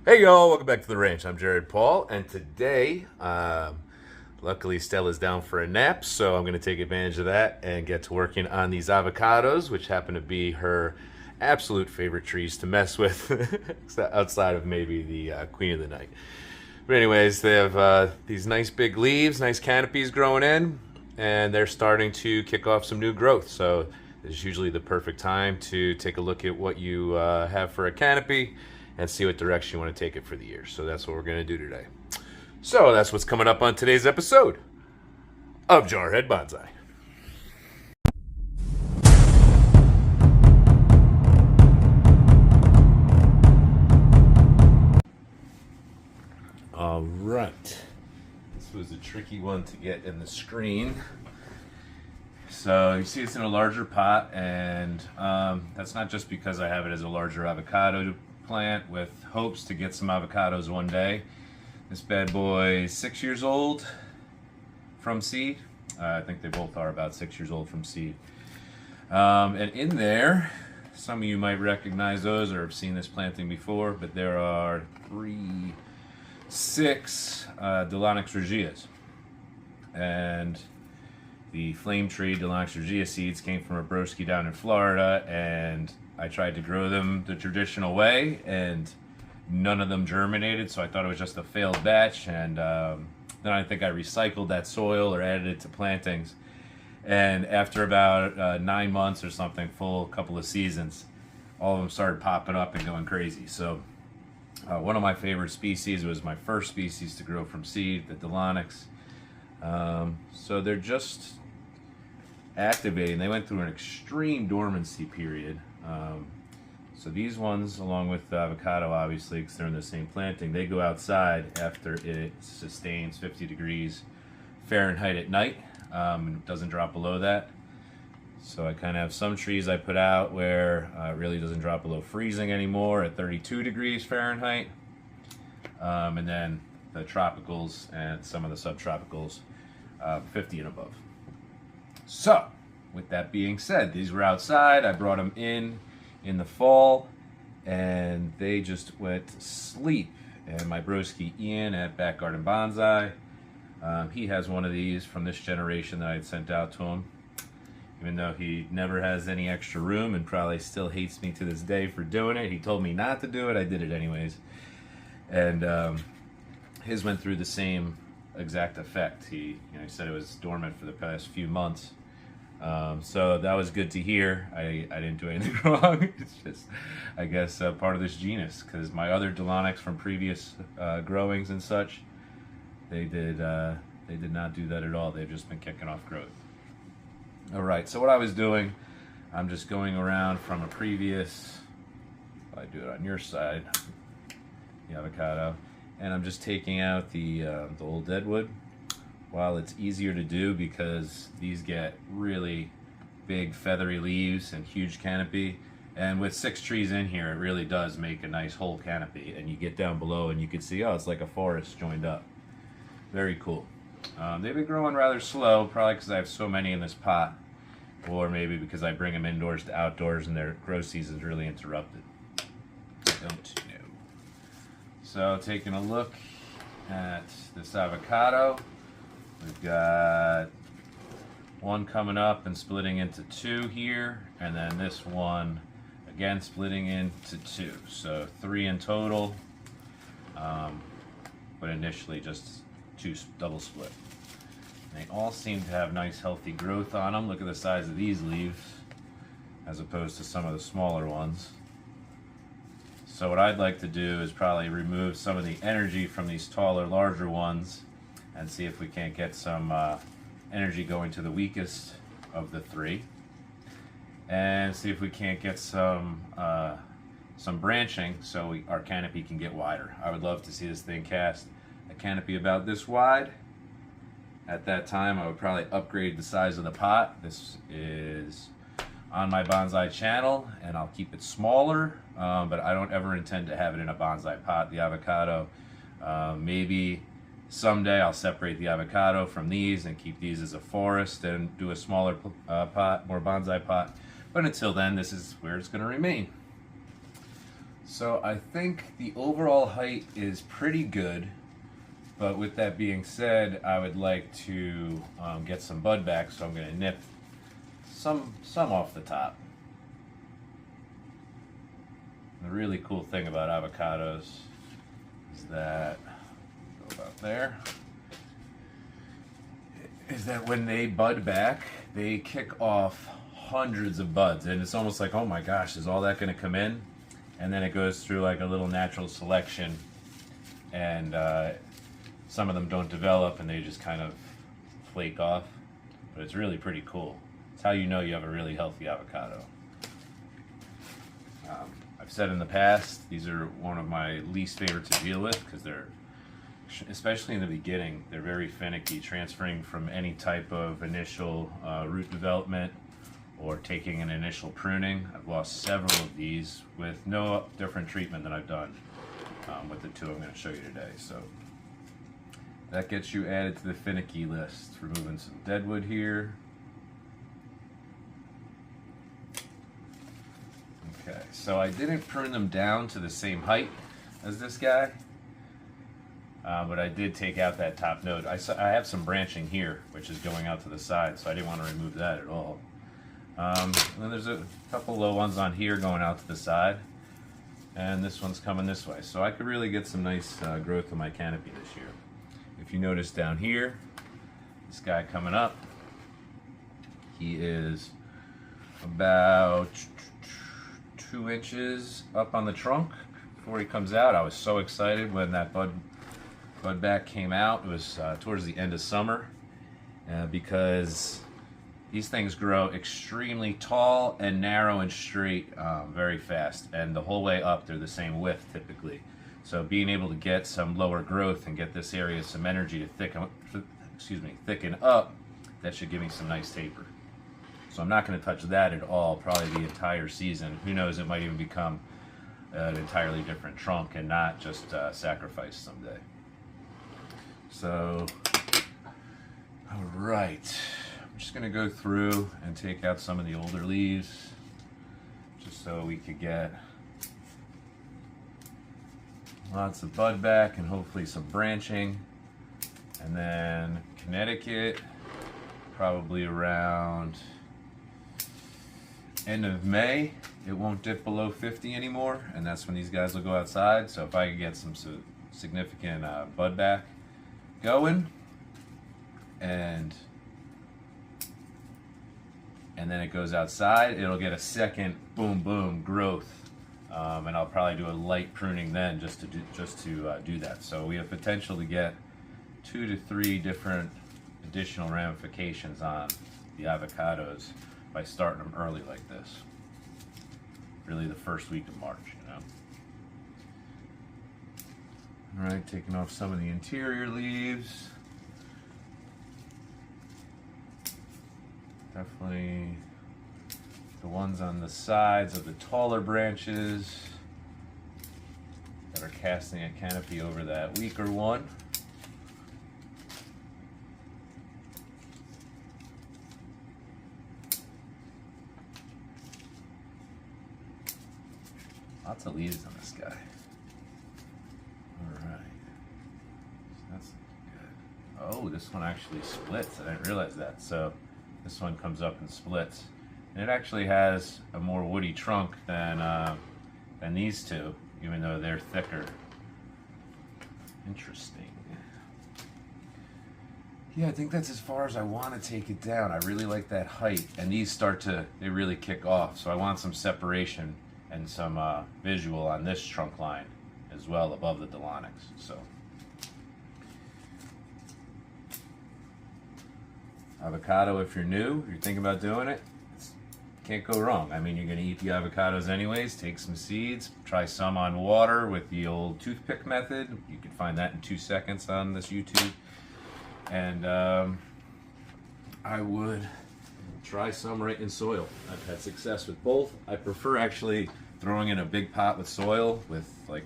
Hey y'all, welcome back to the ranch. I'm Jared Paul, and today, luckily Stella's down for a nap, so I'm going to take advantage of that and get to working on these avocados, which happen to be her absolute favorite trees to mess with, outside of maybe the queen of the night. But anyways, they have these nice big leaves, nice canopies growing in, and they're starting to kick off some new growth. So this is usually the perfect time to take a look at what you have for a canopy and see what direction you want to take it for the year. So that's what we're going to do today. So that's what's coming up on today's episode of Jarhead Bonsai. All right. This was a tricky one to get in the screen. So you see it's in a larger pot, and that's not just because I have it as a larger avocado plant with hopes to get some avocados one day. This bad boy is 6 years old from seed. I think they both are about 6 years old from seed. And in there, some of you might recognize those or have seen this planting before, but there are six Delonix Regias. And the flame tree Delonix Regia seeds came from a broski down in Florida, and I tried to grow them the traditional way, and none of them germinated, so I thought it was just a failed batch. And then I think I recycled that soil or added it to plantings. And after about 9 months or something, full couple of seasons, all of them started popping up and going crazy. So one of my favorite species, was my first species to grow from seed, the Delonix. So they're just activating. They went through an extreme dormancy period. So these ones, along with the avocado, obviously, because they're in the same planting, they go outside after it sustains 50 degrees Fahrenheit at night. It doesn't drop below that. So I kind of have some trees I put out where it really doesn't drop below freezing anymore at 32 degrees Fahrenheit. And then the tropicals and some of the subtropicals, 50 and above. So, with that being said, these were outside. I brought them in the fall, and they just went to sleep. And my broski Ian at Back Garden Bonsai, he has one of these from this generation that I had sent out to him. Even though he never has any extra room and probably still hates me to this day for doing it. He told me not to do it, I did it anyways. And his went through the same exact effect. He said it was dormant for the past few months. So that was good to hear. I didn't do anything wrong. It's just, I guess, part of this genus, because my other Delonix from previous growings and such, they did not do that at all. They've just been kicking off growth. All right, so what I was doing, I'm just going around from a previous, I do it on your side, the avocado, and I'm just taking out the old deadwood. While it's easier to do because these get really big feathery leaves and huge canopy, and with 6 trees in here, it really does make a nice whole canopy. And you get down below and you can see, oh, it's like a forest joined up. Very cool. They've been growing rather slow, probably because I have so many in this pot, or maybe because I bring them indoors to outdoors and their growth season is really interrupted. Don't know. So taking a look at this avocado, we've got one coming up and splitting into 2 here, and then this one again splitting into 2. So 3 in total, but initially just 2 double split. And they all seem to have nice healthy growth on them. Look at the size of these leaves as opposed to some of the smaller ones. So what I'd like to do is probably remove some of the energy from these taller, larger ones and see if we can't get some energy going to the weakest of the 3, and see if we can't get some branching so our canopy can get wider. I would love to see this thing cast a canopy about this wide. At that time, I would probably upgrade the size of the pot. This is on my bonsai channel, and I'll keep it smaller, but I don't ever intend to have it in a bonsai pot. The avocado, maybe someday I'll separate the avocado from these and keep these as a forest and do a smaller pot, more bonsai pot. But until then, this is where it's going to remain. So I think the overall height is pretty good, but with that being said, I would like to get some bud back, so I'm going to nip some off the top. The really cool thing about avocados is that, go about there, is that when they bud back, they kick off hundreds of buds, and it's almost like, oh my gosh, is all that going to come in? And then it goes through like a little natural selection, and some of them don't develop and they just kind of flake off, but it's really pretty cool. It's how you know you have a really healthy avocado. I've said in the past, these are one of my least favorite to deal with because they're, especially in the beginning, they're very finicky, transferring from any type of initial root development or taking an initial pruning. I've lost several of these with no different treatment than I've done with the two I'm going to show you today. So that gets you added to the finicky list. Removing some deadwood here. Okay, so I didn't prune them down to the same height as this guy, but I did take out that top node. I have some branching here, which is going out to the side, so I didn't want to remove that at all. And then there's a couple low ones on here going out to the side, and this one's coming this way. So I could really get some nice growth in my canopy this year. If you notice down here, this guy coming up, he is about 2 inches up on the trunk before he comes out. I was so excited when that bud back came out. It was towards the end of summer because these things grow extremely tall and narrow and straight very fast, and the whole way up they're the same width typically. So being able to get some lower growth and get this area some energy to thicken up, that should give me some nice taper. So I'm not going to touch that at all, probably the entire season. Who knows, it might even become an entirely different trunk and not just sacrifice someday. So, all right. I'm just going to go through and take out some of the older leaves just so we could get lots of bud back and hopefully some branching. And then Connecticut, probably around end of May, it won't dip below 50 anymore, and that's when these guys will go outside. So if I could get some significant bud back going, and then it goes outside, it'll get a second boom growth, and I'll probably do a light pruning then just to do that. So we have potential to get 2 to 3 different additional ramifications on the avocados by starting them early like this. Really the first week of March, you know. All right, taking off some of the interior leaves. Definitely the ones on the sides of the taller branches that are casting a canopy over that weaker one. Lots of leaves on this guy. All right, so that's good. Oh, this one actually splits. I didn't realize that. So this one comes up and splits, and it actually has a more woody trunk than these two, even though they're thicker. Interesting. Yeah, I think that's as far as I want to take it down. I really like that height, and these they really kick off. So I want some separation and some visual on this trunk line as well above the Delonix. So avocado, if you're new, if you're thinking about doing it, can't go wrong. I mean, you're going to eat the avocados anyways. Take some seeds, try some on water with the old toothpick method. You can find that in 2 seconds on this YouTube. And I would try some right in soil. I've had success with both. I prefer actually throwing in a big pot with soil with like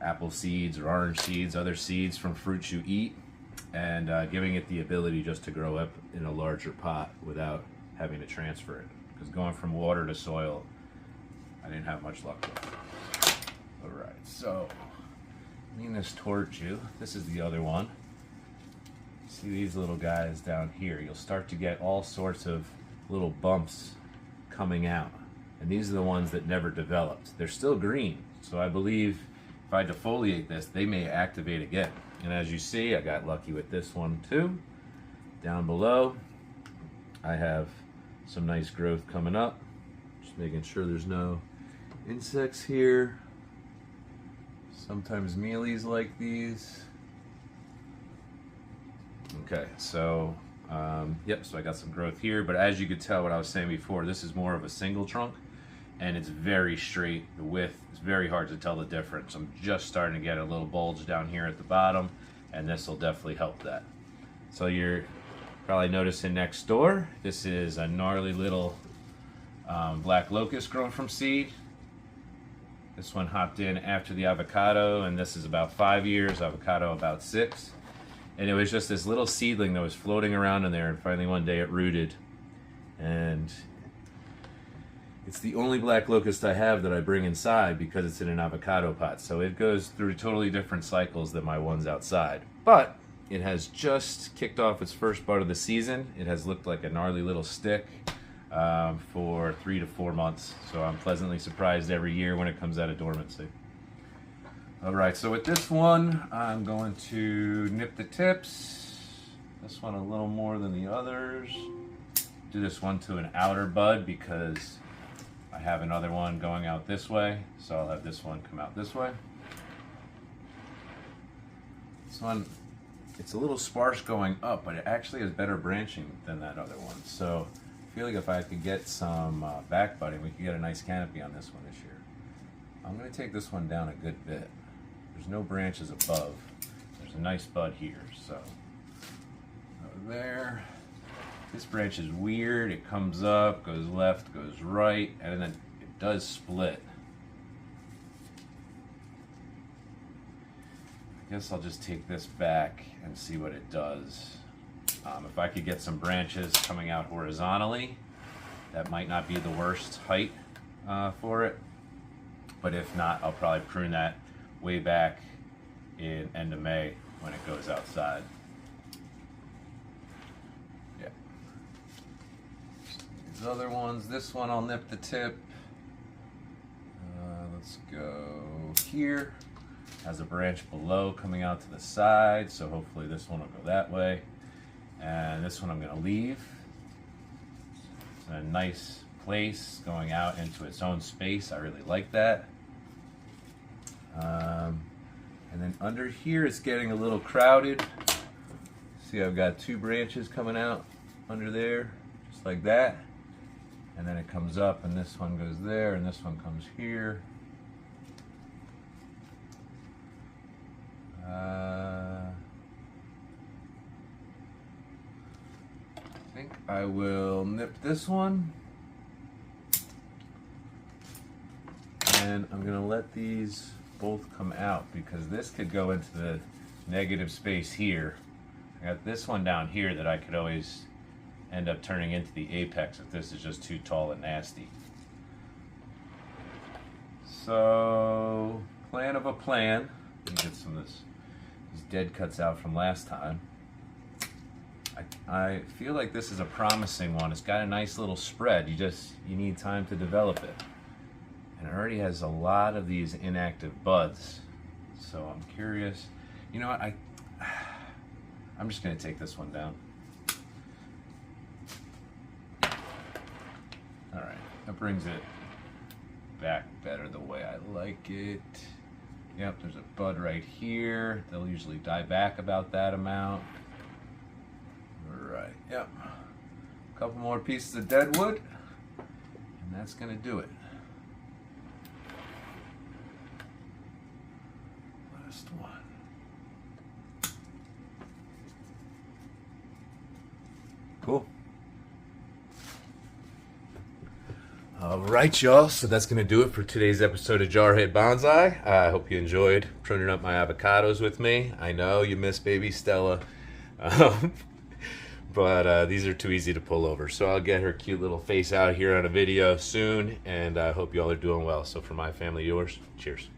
apple seeds or orange seeds, other seeds from fruits you eat, and giving it the ability just to grow up in a larger pot without having to transfer it. Because going from water to soil, I didn't have much luck with. So, lean this towards you. This is the other one. See these little guys down here? You'll start to get all sorts of little bumps coming out. And these are the ones that never developed. They're still green. So I believe if I defoliate this, they may activate again. And as you see, I got lucky with this one too. Down below, I have some nice growth coming up. Just making sure there's no insects here. Sometimes mealies like these. Okay, so yep, so I got some growth here, but as you could tell what I was saying before, this is more of a single trunk and it's very straight. The width is very hard to tell the difference. I'm just starting to get a little bulge down here at the bottom, and this will definitely help that. So you're probably noticing next door, this is a gnarly little black locust grown from seed. This one hopped in after the avocado, and this is about 5 years, avocado about 6. And it was just this little seedling that was floating around in there, and finally one day it rooted. And it's the only black locust I have that I bring inside because it's in an avocado pot. So it goes through totally different cycles than my ones outside. But it has just kicked off its first bud of the season. It has looked like a gnarly little stick for 3 to 4 months. So I'm pleasantly surprised every year when it comes out of dormancy. All right, so with this one, I'm going to nip the tips. This one a little more than the others. Do this one to an outer bud because I have another one going out this way, so I'll have this one come out this way. This one, it's a little sparse going up, but it actually has better branching than that other one. So I feel like if I could get some back budding, we could get a nice canopy on this one this year. I'm going to take this one down a good bit. There's no branches above. There's a nice bud here, so over there. This branch is weird. It comes up, goes left, goes right, and then it does split. I guess I'll just take this back and see what it does. If I could get some branches coming out horizontally, that might not be the worst height for it. But if not, I'll probably prune that way back in end of May when it goes outside. Yeah. These other ones, this one I'll nip the tip. Let's go here. Has a branch below coming out to the side, so hopefully this one will go that way. And this one I'm going to leave. It's in a nice place going out into its own space. I really like that. And then under here it's getting a little crowded. See, I've got 2 branches coming out under there, just like that. And then it comes up, and this one goes there, and this one comes here. I think I will nip this one. And I'm going to let these both come out because this could go into the negative space here. I got this one down here that I could always end up turning into the apex if this is just too tall and nasty. So, plan of a plan. Let me get some of these dead cuts out from last time. I feel like this is a promising one. It's got a nice little spread. You need time to develop it. And it already has a lot of these inactive buds. So I'm curious. You know what? I'm just going to take this one down. All right, that brings it back better the way I like it. Yep, there's a bud right here. They'll usually die back about that amount. All right, yep. A couple more pieces of dead wood, and that's going to do it. Last one. Cool. All right, y'all. So that's going to do it for today's episode of Jarhead Bonsai. I hope you enjoyed pruning up my avocados with me. I know you miss baby Stella, but these are too easy to pull over. So I'll get her cute little face out here on a video soon, and I hope you all are doing well. So for my family, yours, cheers.